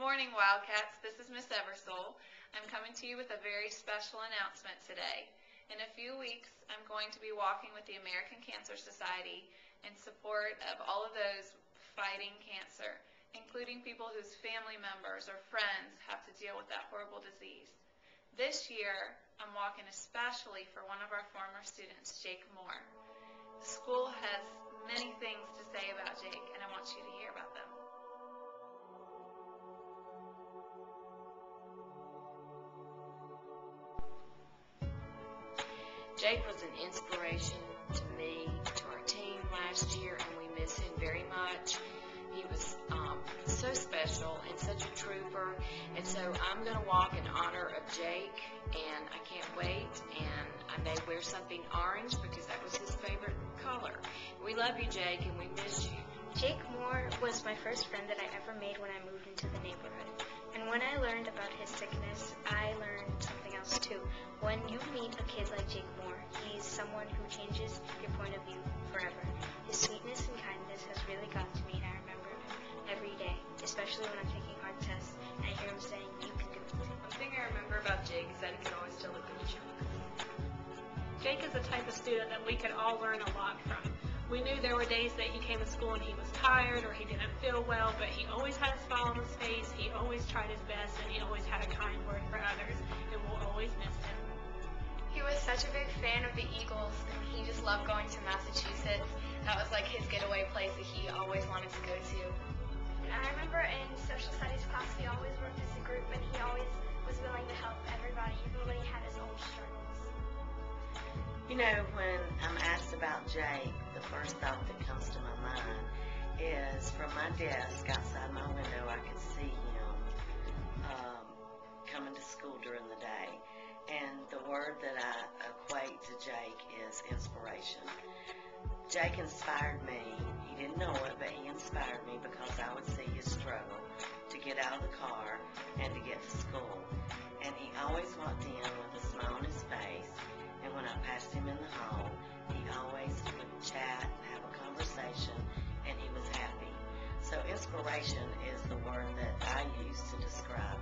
morning, Wildcats. This is Miss Eversole. I'm coming to you with a very special announcement today. In a few weeks, I'm going to be walking with the American Cancer Society in support of all of those fighting cancer, including people whose family members or friends have to deal with that horrible disease. This year, I'm walking especially for one of our former students, Jake Moore. The school has many things to say about Jake, and I want you to hear about them. Jake was an inspiration to me, to our team last year, and we miss him very much. He was so special and such a trooper, and so I'm going to walk in honor of Jake, and I can't wait, and I may wear something orange because that was his favorite color. We love you, Jake, and we miss you. Jake Moore was my first friend that I ever made when I moved into the neighborhood. And when I learned about his sickness, I learned something else too. When you meet a kid like Jake Moore, he's someone who changes your point of view forever. His sweetness and kindness has really got to me, and I remember him every day, especially when I'm taking hard tests, and I hear him saying, "You can do it." One thing I remember about Jake is that he could always tell a good joke. Jake is the type of student that we could all learn a lot from. We knew there were days that he came to school and he was tired or he didn't feel well, but he always had a smile on his face, he always tried his best, and he always had a kind word for others, and we'll always miss him. He was such a big fan of the Eagles, and he just loved going to Massachusetts. That was like his getaway place that he always wanted to go to. I remember in social studies class, we always worked as a group, and he always was willing to help everybody, even when he had his own struggles. You know, when I'm asked about Jake, the first thought that comes to my mind is from my desk outside my window, I could see him coming to school during the day. And the word that I equate to Jake is inspiration. Jake inspired me. He didn't know it, but he inspired me because I would see his struggle to get out of the car and to get to school. And he always walked in with a smile on his face. And when I passed him in the hall, he always would chat and have a conversation, and he was happy. So inspiration is the word that I use to describe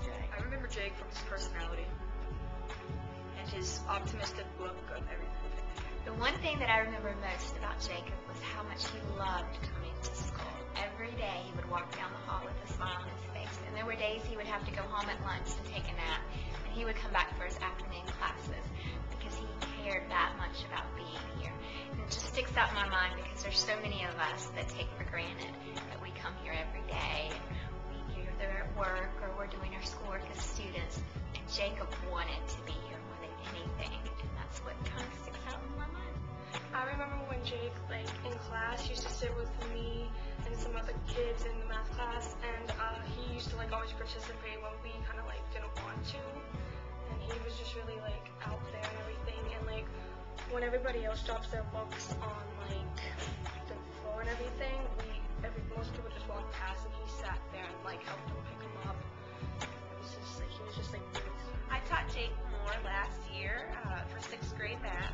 Jake. I remember Jake from his personality and his optimistic look of everything. The one thing that I remember most about Jacob was how much he loved coming to school. Every day he would walk down the hall with a smile on his face, and there were days he would have to go home at lunch and take a nap, and he would come back for his afternoon classes because he cared that much about being here. And it just sticks out in my mind because there's so many of us that take for granted that we come here every day, and we either at work or we're doing our schoolwork as students, and Jacob wanted to be here more than anything, and that's what kind of sticks out in my mind. I remember when Jake, in class, used to sit with me and some other kids in the math class, and he used to, always participate when we kind of, didn't want to, and he was just really, out there and everything, and, when everybody else drops their books on, the floor and everything, most people just walked past, and he sat there and, helped them pick them up. It was just, he was just, really sweet. I taught Jake Moore last year for 6th grade math,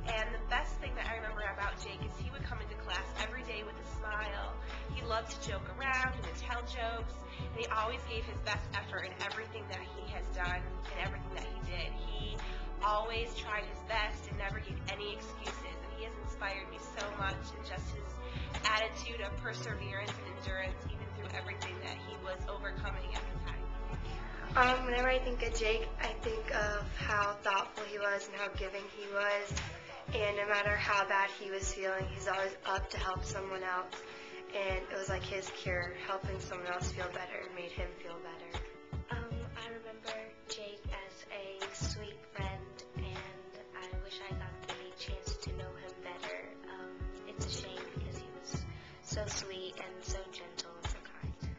and the best thing that I remember about Jake is he would come into class every day with a smile. He loved to joke around and to tell jokes, and he always gave his best effort in everything that he has done and everything that he did. He always tried his best and never gave any excuses, and he has inspired me so much in just his attitude of perseverance and endurance even through everything that he was overcoming at the time. Whenever I think of Jake, I think of how thoughtful he was and how giving he was. And no matter how bad he was feeling, he's always up to help someone else. And it was like his cure, helping someone else feel better, made him feel better. I remember Jake as a sweet friend, and I wish I got the chance to know him better. It's a shame because he was so sweet and so gentle and so kind.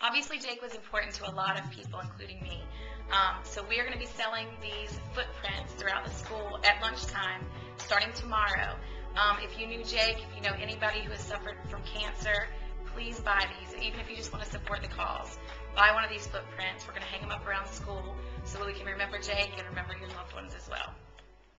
Obviously, Jake was important to a lot of people, including me. So we are going to be selling these footprints throughout the school at lunchtime, starting tomorrow. If you knew Jake, if you know anybody who has suffered from cancer, please buy these. Even if you just want to support the cause, buy one of these footprints. We're going to hang them up around school so we can remember Jake and remember your loved ones as well.